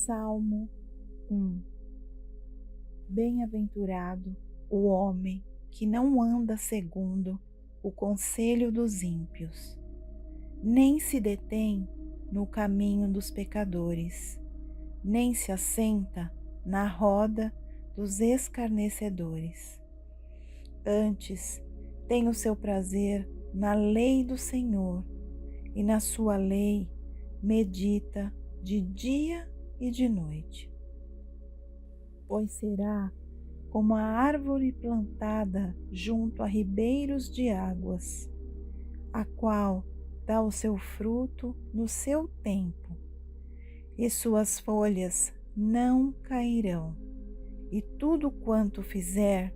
Salmo 1. Bem-aventurado o homem que não anda segundo o conselho dos ímpios, nem se detém no caminho dos pecadores, nem se assenta na roda dos escarnecedores. Antes, tem o seu prazer na lei do Senhor, e na sua lei medita de dia e de noite. Pois será como a árvore plantada junto a ribeiros de águas, a qual dá o seu fruto no seu tempo, e suas folhas não cairão, e tudo quanto fizer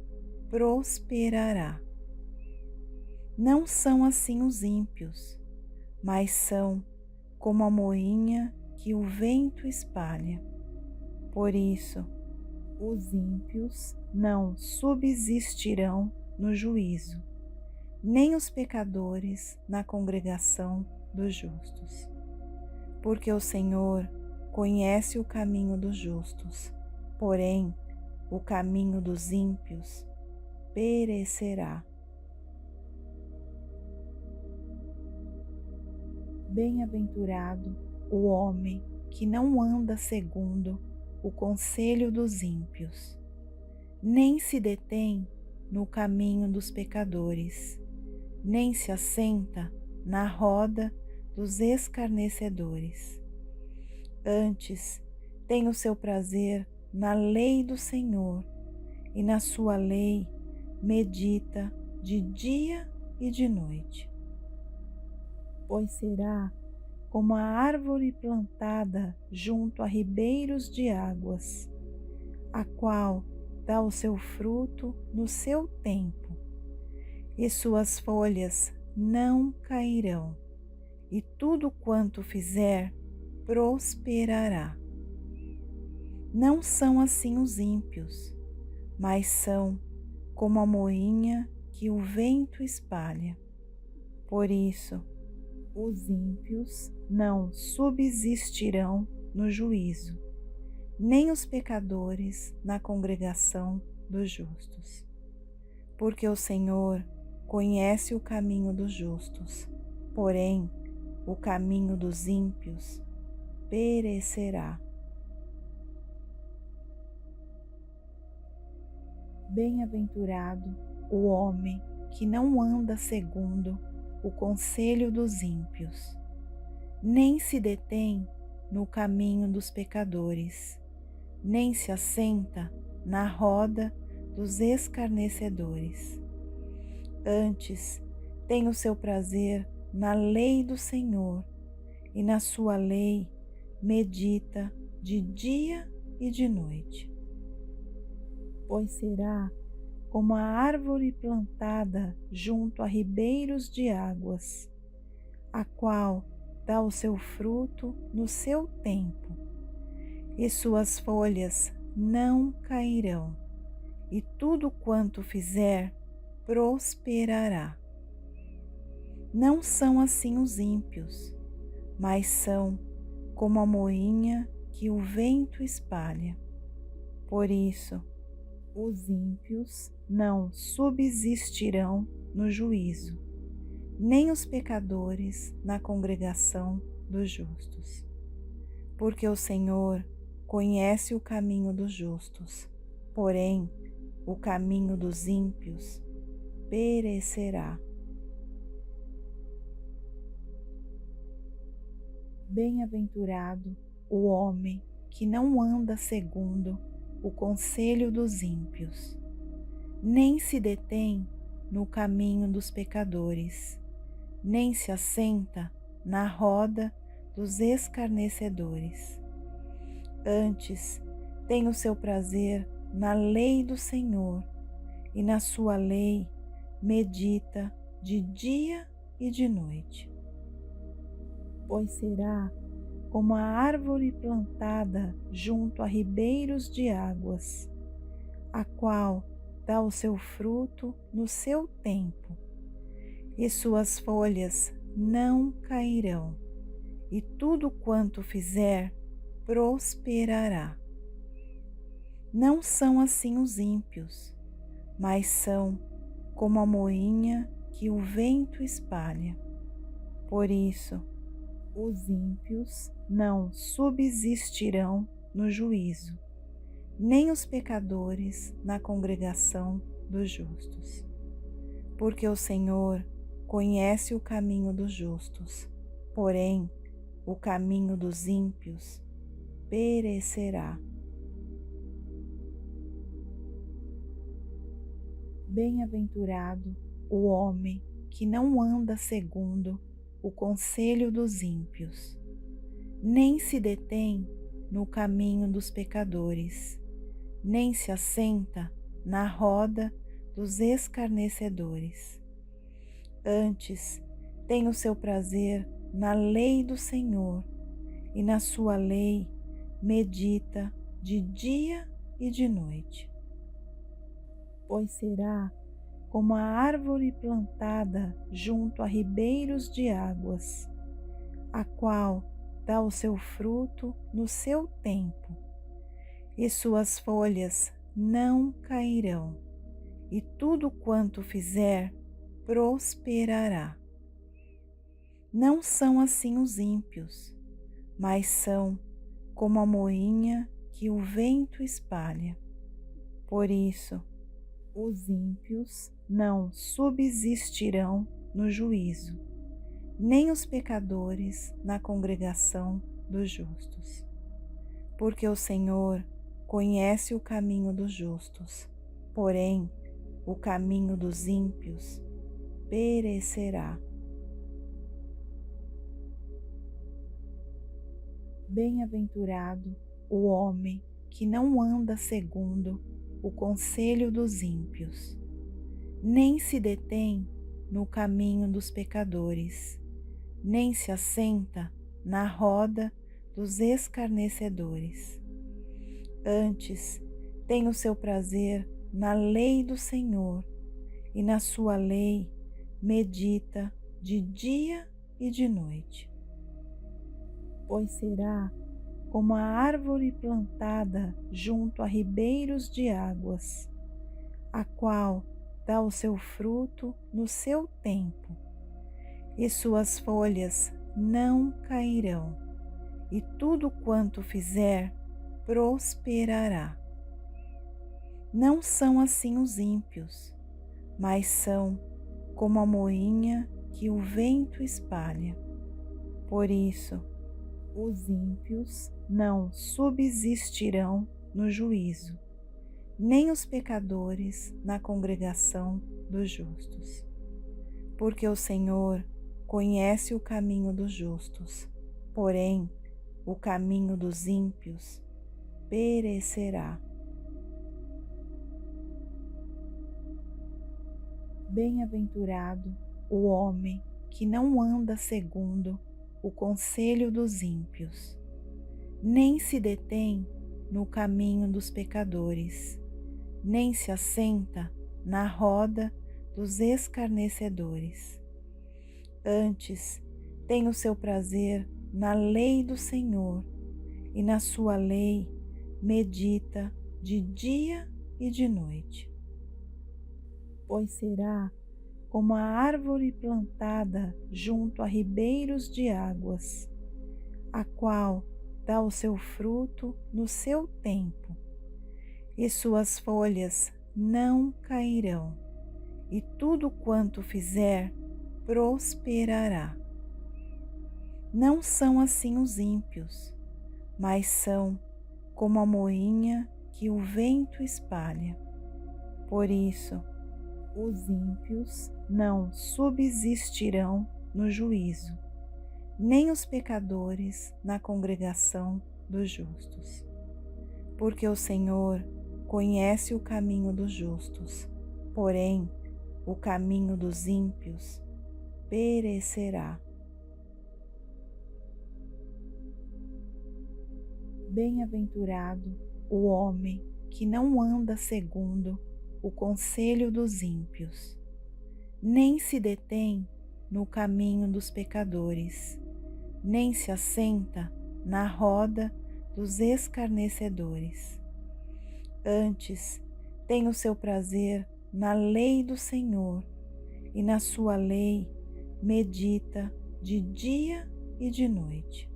prosperará. Não são assim os ímpios, mas são como a moinha que o vento espalha. Por isso, os ímpios não subsistirão no juízo, nem os pecadores na congregação dos justos. Porque o Senhor conhece o caminho dos justos, porém o caminho dos ímpios perecerá. Bem-aventurado o homem que não anda segundo o conselho dos ímpios, nem se detém no caminho dos pecadores, nem se assenta na roda dos escarnecedores. Antes, tem o seu prazer na lei do Senhor, e na sua lei medita de dia e de noite. Pois será como a árvore plantada junto a ribeiros de águas, a qual dá o seu fruto no seu tempo, e suas folhas não cairão, e tudo quanto fizer prosperará. Não são assim os ímpios, mas são como a moinha que o vento espalha. Por isso, os ímpios não subsistirão no juízo, nem os pecadores na congregação dos justos. Porque o Senhor conhece o caminho dos justos, porém o caminho dos ímpios perecerá. Bem-aventurado o homem que não anda segundo o conselho dos ímpios, nem se detém no caminho dos pecadores, nem se assenta na roda dos escarnecedores. Antes, tem o seu prazer na lei do Senhor, e na sua lei medita de dia e de noite. Pois será como a árvore plantada junto a ribeiros de águas, a qual dá o seu fruto no seu tempo, e suas folhas não cairão, e tudo quanto fizer prosperará. Não são assim os ímpios, mas são como a moinha que o vento espalha. Por isso, os ímpios não subsistirão no juízo, nem os pecadores na congregação dos justos. Porque o Senhor conhece o caminho dos justos, porém o caminho dos ímpios perecerá. Bem-aventurado o homem que não anda segundo o conselho dos ímpios, nem se detém no caminho dos pecadores, nem se assenta na roda dos escarnecedores. Antes, tem o seu prazer na lei do Senhor, e na sua lei medita de dia e de noite. Pois será como a árvore plantada junto a ribeiros de águas, a qual dá o seu fruto no seu tempo, e suas folhas não cairão, e tudo quanto fizer prosperará. Não são assim os ímpios, mas são como a moinha que o vento espalha. Por isso, os ímpios não subsistirão no juízo, nem os pecadores na congregação dos justos. Porque o Senhor conhece o caminho dos justos, porém o caminho dos ímpios perecerá. Bem-aventurado o homem que não anda segundo o conselho dos ímpios, nem se detém no caminho dos pecadores, nem se assenta na roda dos escarnecedores. Antes tem o seu prazer na lei do Senhor, e na sua lei medita de dia e de noite. Pois será como a árvore plantada junto a ribeiros de águas, a qual dá o seu fruto no seu tempo, e suas folhas não cairão, e tudo quanto fizer prosperará. Não são assim os ímpios, mas são como a moinha que o vento espalha. Por isso, os ímpios não subsistirão no juízo, nem os pecadores na congregação dos justos. Porque o Senhor conhece o caminho dos justos, porém o caminho dos ímpios perecerá. Bem-aventurado o homem que não anda segundo o conselho dos ímpios, nem se detém no caminho dos pecadores, nem se assenta na roda dos escarnecedores. Antes tem o seu prazer na lei do Senhor, e na sua lei medita de dia e de noite. Pois será como a árvore plantada junto a ribeiros de águas, a qual dá o seu fruto no seu tempo, e suas folhas não cairão, e tudo quanto fizer prosperará. Não são assim os ímpios, mas são como a moinha que o vento espalha. Por isso, os ímpios não subsistirão no juízo, nem os pecadores na congregação dos justos. Porque o Senhor conhece o caminho dos justos, porém o caminho dos ímpios perecerá. Bem-aventurado o homem que não anda segundo o conselho dos ímpios, nem se detém no caminho dos pecadores, nem se assenta na roda dos escarnecedores. Antes tem o seu prazer na lei do Senhor, e na sua lei medita de dia e de noite. Pois será como a árvore plantada junto a ribeiros de águas, a qual dá o seu fruto no seu tempo, e suas folhas não cairão, e tudo quanto fizer prosperará. Não são assim os ímpios, mas são como a moinha que o vento espalha. Por isso, os ímpios não subsistirão no juízo, nem os pecadores na congregação dos justos. Porque o Senhor conhece o caminho dos justos, porém o caminho dos ímpios perecerá. Bem-aventurado o homem que não anda segundo o conselho dos ímpios, nem se detém no caminho dos pecadores, nem se assenta na roda dos escarnecedores. Antes, tem o seu prazer na lei do Senhor, e na sua lei medita de dia e de noite.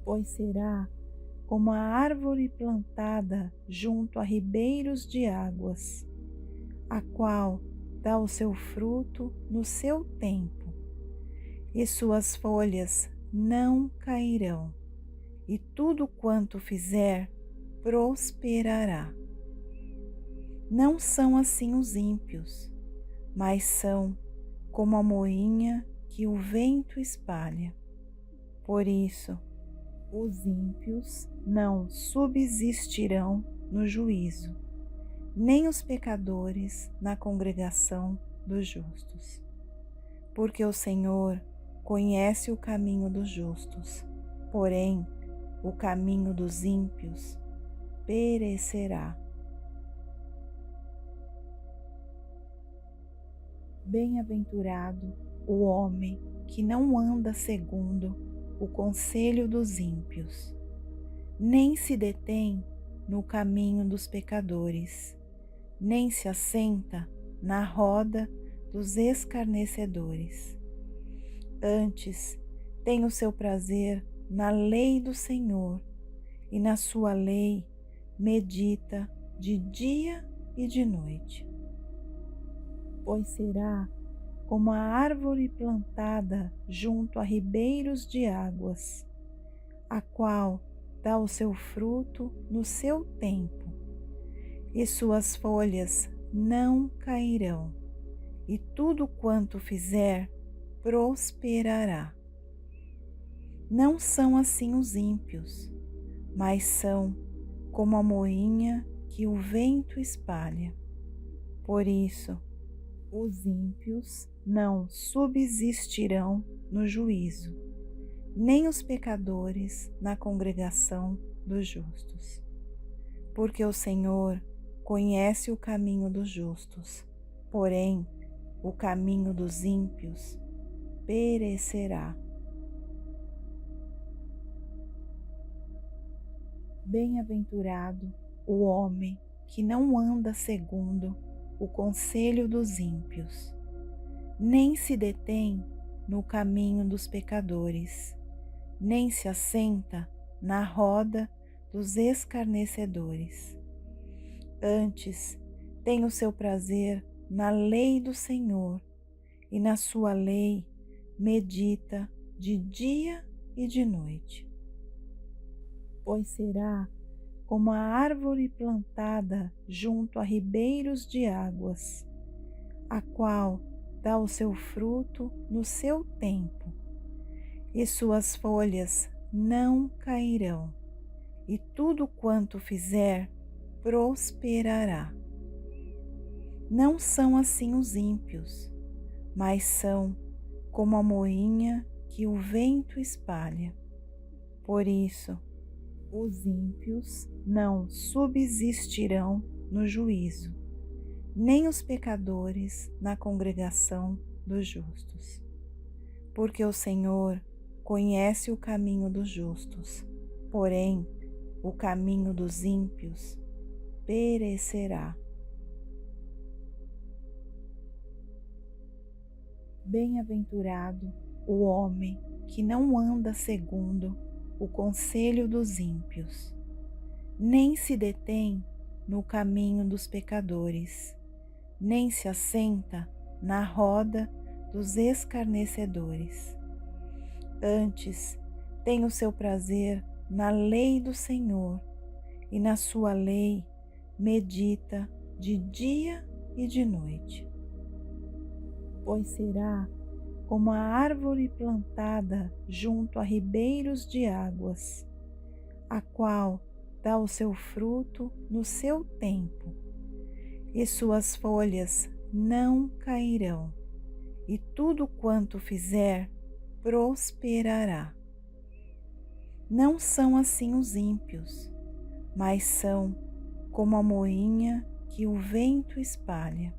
Pois será como a árvore plantada junto a ribeiros de águas, a qual dá o seu fruto no seu tempo, e suas folhas não cairão, e tudo quanto fizer prosperará. Não são assim os ímpios, mas são como a moinha que o vento espalha. Por isso, os ímpios não subsistirão no juízo, nem os pecadores na congregação dos justos. Porque o Senhor conhece o caminho dos justos, porém o caminho dos ímpios perecerá. Bem-aventurado o homem que não anda segundo o conselho dos ímpios, nem se detém no caminho dos pecadores, nem se assenta na roda dos escarnecedores. Antes, tem o seu prazer na lei do Senhor, e na sua lei medita de dia e de noite. Pois será como a árvore plantada junto a ribeiros de águas, a qual dá o seu fruto no seu tempo, e suas folhas não cairão, e tudo quanto fizer prosperará. Não são assim os ímpios, mas são como a moinha que o vento espalha. Por isso, os ímpios não subsistirão no juízo, nem os pecadores na congregação dos justos. Porque o Senhor conhece o caminho dos justos, porém o caminho dos ímpios perecerá. Bem-aventurado o homem que não anda segundo o conselho dos ímpios, nem se detém no caminho dos pecadores, nem se assenta na roda dos escarnecedores. Antes, tem o seu prazer na lei do Senhor, e na sua lei medita de dia e de noite. Pois será como a árvore plantada junto a ribeiros de águas, a qual dá o seu fruto no seu tempo, e suas folhas não cairão, e tudo quanto fizer prosperará. Não são assim os ímpios, mas são como a moinha que o vento espalha. Por isso, os ímpios não subsistirão no juízo, nem os pecadores na congregação dos justos. Porque o Senhor conhece o caminho dos justos, porém o caminho dos ímpios perecerá. Bem-aventurado o homem que não anda segundo o conselho dos ímpios, nem se detém no caminho dos pecadores, nem se assenta na roda dos escarnecedores. Antes, tem o seu prazer na lei do Senhor, e na sua lei medita de dia e de noite. Pois será como a árvore plantada junto a ribeiros de águas, a qual dá o seu fruto no seu tempo, e suas folhas não cairão, e tudo quanto fizer prosperará. Não são assim os ímpios, mas são como a moinha que o vento espalha.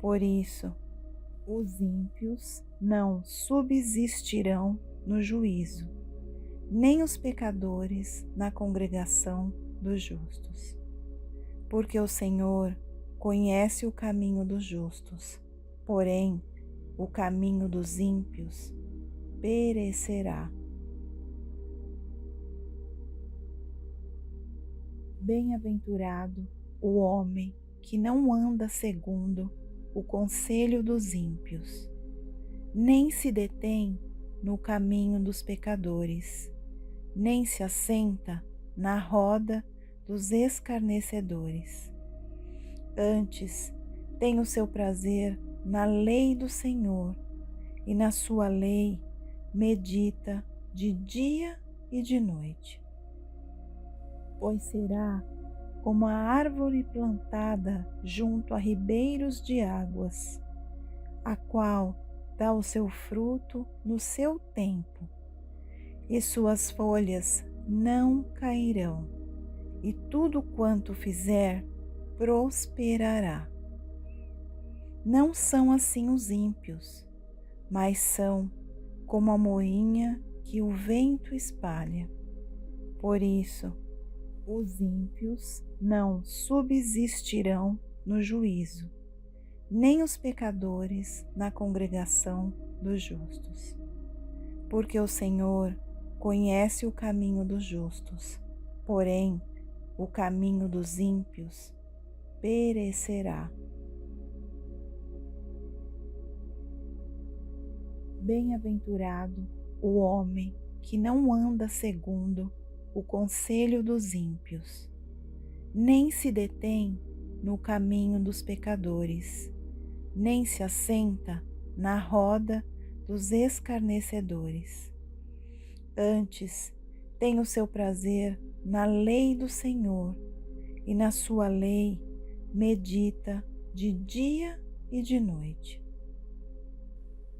Por isso, os ímpios não subsistirão no juízo, nem os pecadores na congregação dos justos. Porque o Senhor conhece o caminho dos justos, porém o caminho dos ímpios perecerá. Bem-aventurado o homem que não anda segundo o conselho dos ímpios, nem se detém no caminho dos pecadores, nem se assenta na roda dos escarnecedores. Antes, tem o seu prazer na lei do Senhor, e na sua lei medita de dia e de noite. Pois será como a árvore plantada junto a ribeiros de águas, a qual dá o seu fruto no seu tempo, e suas folhas não cairão, e tudo quanto fizer prosperará. Não são assim os ímpios, mas são como a moinha que o vento espalha. Por isso, os ímpios não subsistirão no juízo, nem os pecadores na congregação dos justos. Porque o Senhor conhece o caminho dos justos, porém o caminho dos ímpios perecerá. Bem-aventurado o homem que não anda segundo o conselho dos ímpios, nem se detém no caminho dos pecadores, nem se assenta na roda dos escarnecedores. Antes, tem o seu prazer na lei do Senhor, e na sua lei medita de dia e de noite.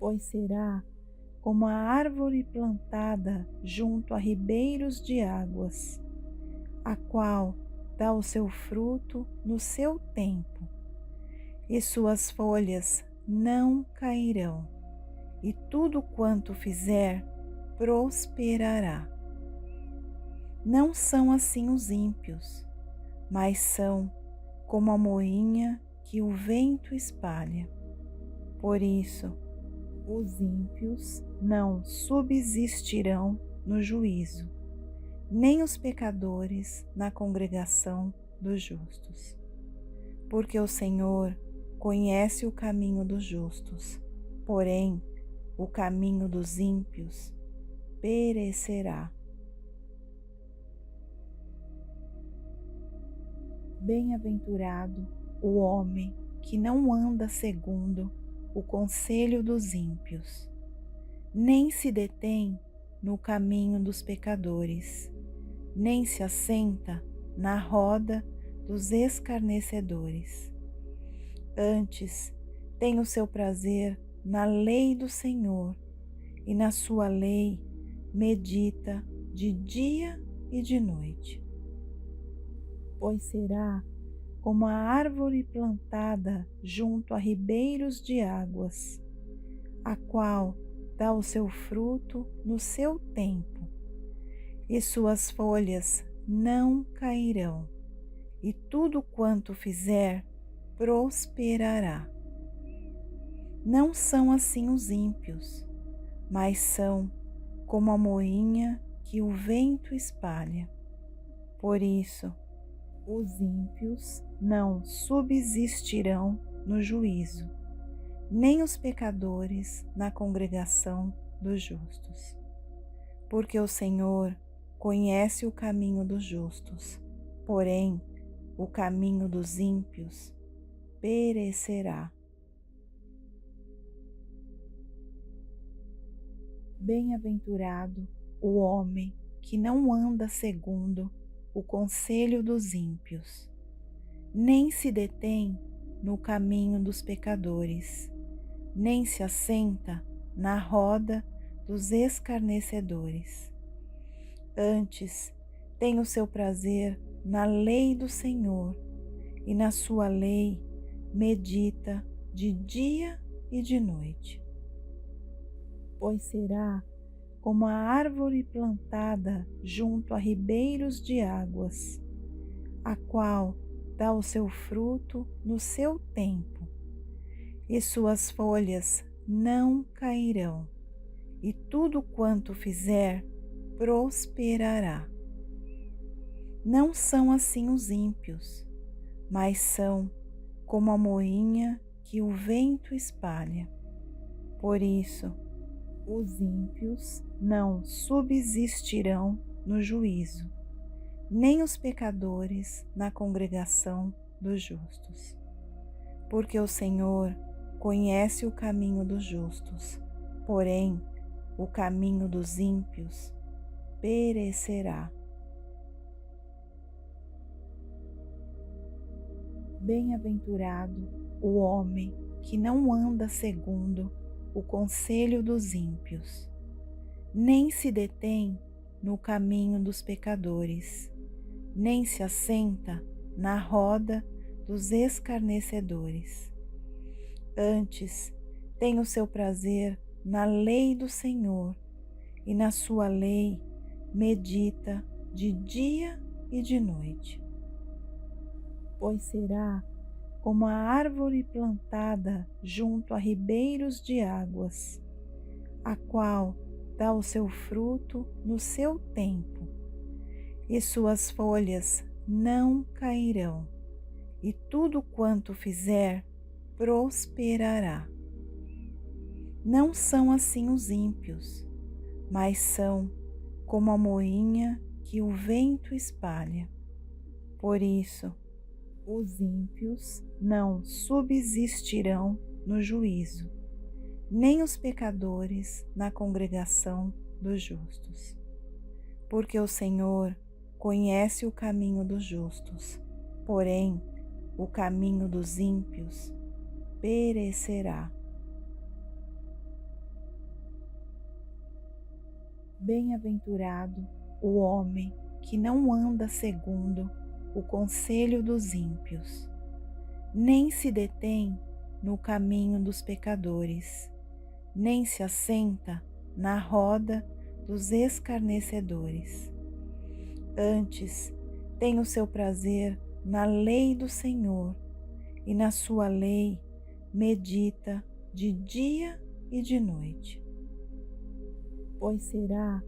Pois será como a árvore plantada junto a ribeiros de águas, a qual dá o seu fruto no seu tempo, e suas folhas não cairão, e tudo quanto fizer prosperará. Não são assim os ímpios, mas são como a moinha que o vento espalha. Por isso, os ímpios não subsistirão no juízo, nem os pecadores na congregação dos justos. Porque o Senhor conhece o caminho dos justos, porém o caminho dos ímpios perecerá. Bem-aventurado o homem que não anda segundo o conselho dos ímpios, nem se detém no caminho dos pecadores, nem se assenta na roda dos escarnecedores. Antes, tem o seu prazer na lei do Senhor, e na sua lei medita de dia e de noite. Pois será como a árvore plantada junto a ribeiros de águas, a qual dá o seu fruto no seu tempo, e suas folhas não cairão, e tudo quanto fizer prosperará. Não são assim os ímpios, mas são como a moinha que o vento espalha. Por isso, os ímpios não subsistirão no juízo, nem os pecadores na congregação dos justos. Porque o Senhor conhece o caminho dos justos, porém o caminho dos ímpios perecerá. Bem-aventurado o homem que não anda segundo o conselho dos ímpios, nem se detém no caminho dos pecadores, nem se assenta na roda dos escarnecedores. Antes, tem o seu prazer na lei do Senhor, e na sua lei medita de dia e de noite. Pois será como a árvore plantada junto a ribeiros de águas, a qual dá o seu fruto no seu tempo, e suas folhas não cairão, e tudo quanto fizer prosperará. Não são assim os ímpios, mas são como a moinha que o vento espalha. Por isso, os ímpios não subsistirão no juízo, nem os pecadores na congregação dos justos. Porque o Senhor conhece o caminho dos justos, porém o caminho dos ímpios perecerá. Bem-aventurado o homem que não anda segundo o conselho dos ímpios, nem se detém no caminho dos pecadores, nem se assenta na roda dos escarnecedores. Antes tem o seu prazer na lei do Senhor, e na sua lei medita de dia e de noite. Pois será como a árvore plantada junto a ribeiros de águas, a qual dá o seu fruto no seu tempo, e suas folhas não cairão, e tudo quanto fizer prosperará. Não são assim os ímpios, mas são como a moinha que o vento espalha. Por isso, os ímpios não subsistirão no juízo, nem os pecadores na congregação dos justos. Porque o Senhor conhece o caminho dos justos, porém o caminho dos ímpios perecerá. Bem-aventurado o homem que não anda segundo o conselho dos ímpios, nem se detém no caminho dos pecadores, nem se assenta na roda dos escarnecedores. Antes tem o seu prazer na lei do Senhor, e na sua lei medita de dia e de noite. Pois será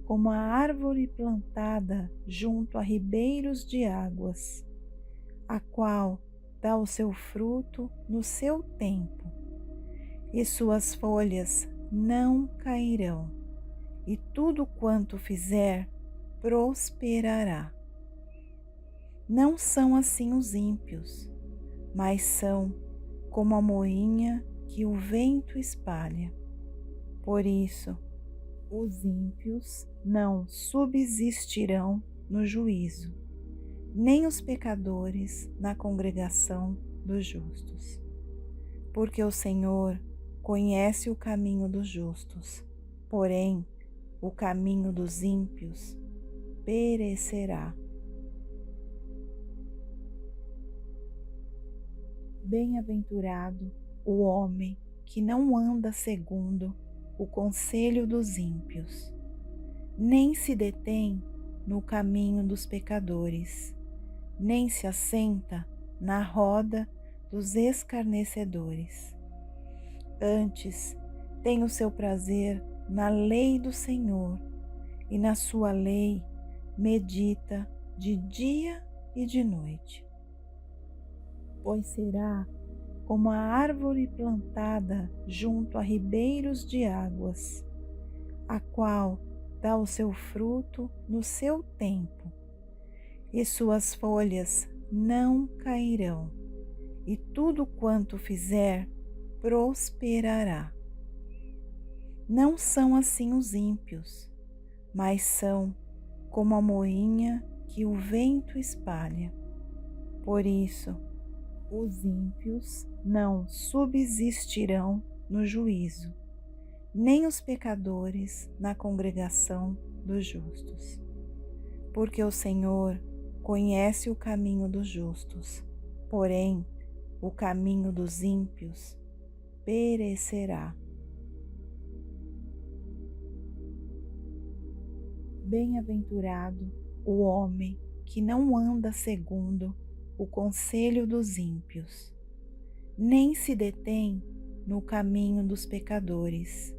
como a árvore plantada junto a ribeiros de águas, a qual dá o seu fruto no seu tempo, e suas folhas não cairão, e tudo quanto fizer prosperará. Não são assim os ímpios, mas são como a moinha que o vento espalha. Por isso, os ímpios não subsistirão no juízo, nem os pecadores na congregação dos justos. Porque o Senhor conhece o caminho dos justos, porém o caminho dos ímpios perecerá. Bem-aventurado o homem que não anda segundo o conselho dos ímpios, nem se detém no caminho dos pecadores, nem se assenta na roda dos escarnecedores. Antes tem o seu prazer na lei do Senhor, e na sua lei medita de dia e de noite. Pois será como a árvore plantada junto a ribeiros de águas, a qual dá o seu fruto no seu tempo, e suas folhas não cairão, e tudo quanto fizer prosperará. Não são assim os ímpios, mas são como a moinha que o vento espalha. Por isso, os ímpios não subsistirão no juízo, nem os pecadores na congregação dos justos. Porque o Senhor conhece o caminho dos justos, porém o caminho dos ímpios perecerá. Bem-aventurado o homem que não anda segundo o conselho dos ímpios, nem se detém no caminho dos pecadores,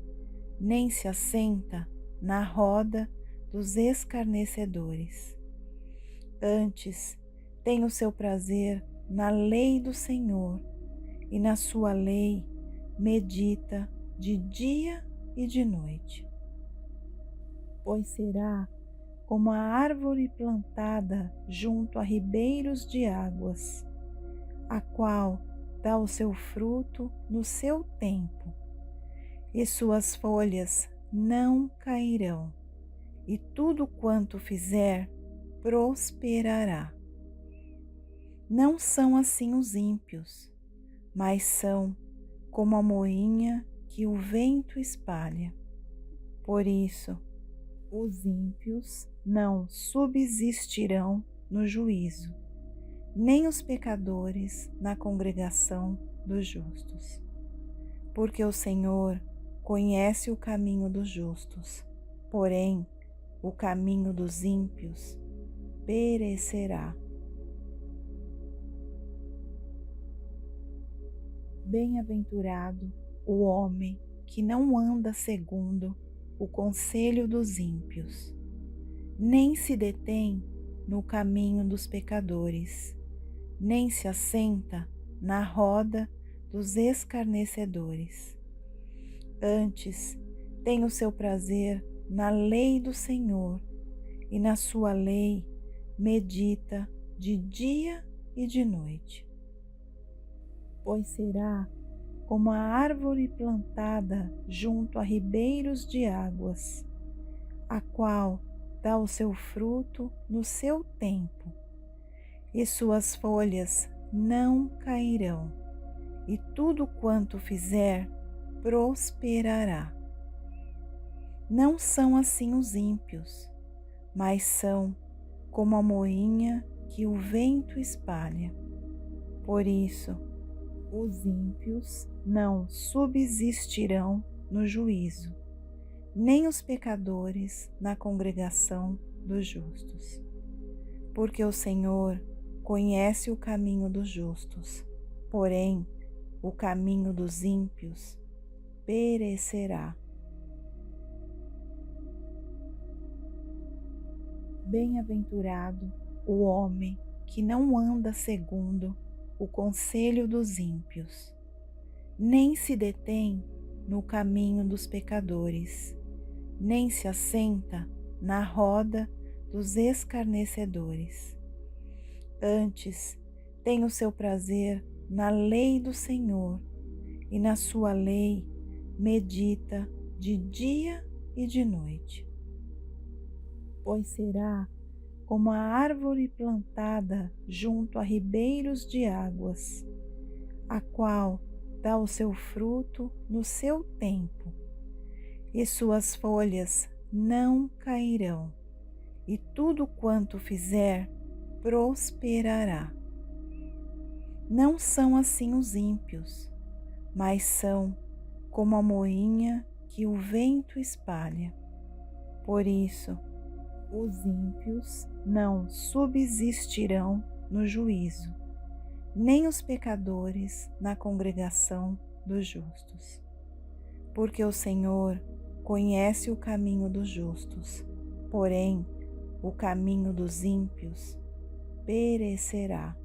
nem se assenta na roda dos escarnecedores. Antes, tem o seu prazer na lei do Senhor, e na sua lei medita de dia e de noite. Pois será como a árvore plantada junto a ribeiros de águas, a qual dá o seu fruto no seu tempo, e suas folhas não cairão, e tudo quanto fizer prosperará. Não são assim os ímpios, mas são como a moinha que o vento espalha. Por isso, os ímpios não subsistirão no juízo, nem os pecadores na congregação dos justos. Porque o Senhor conhece o caminho dos justos, porém o caminho dos ímpios perecerá. Bem-aventurado o homem que não anda segundo o conselho dos ímpios, nem se detém no caminho dos pecadores, nem se assenta na roda dos escarnecedores. Antes, tem o seu prazer na lei do Senhor, e na sua lei medita de dia e de noite. Pois será como a árvore plantada junto a ribeiros de águas, a qual dá o seu fruto no seu tempo, e suas folhas não cairão, e tudo quanto fizer prosperará. Não são assim os ímpios, mas são como a moinha que o vento espalha. Por isso, os ímpios não subsistirão no juízo, nem os pecadores na congregação dos justos. Porque o Senhor conhece o caminho dos justos, porém o caminho dos ímpios perecerá. Bem-aventurado o homem que não anda segundo o conselho dos ímpios, nem se detém no caminho dos pecadores, nem se assenta na roda dos escarnecedores. Antes, tem o seu prazer na lei do Senhor, e na sua lei medita de dia e de noite. Pois será como a árvore plantada junto a ribeiros de águas, a qual dá o seu fruto no seu tempo, e suas folhas não cairão, e tudo quanto fizer prosperará. Não são assim os ímpios, mas são como a moinha que o vento espalha. Por isso, os ímpios não subsistirão no juízo, nem os pecadores na congregação dos justos. Porque o Senhor conhece o caminho dos justos, porém o caminho dos ímpios perecerá.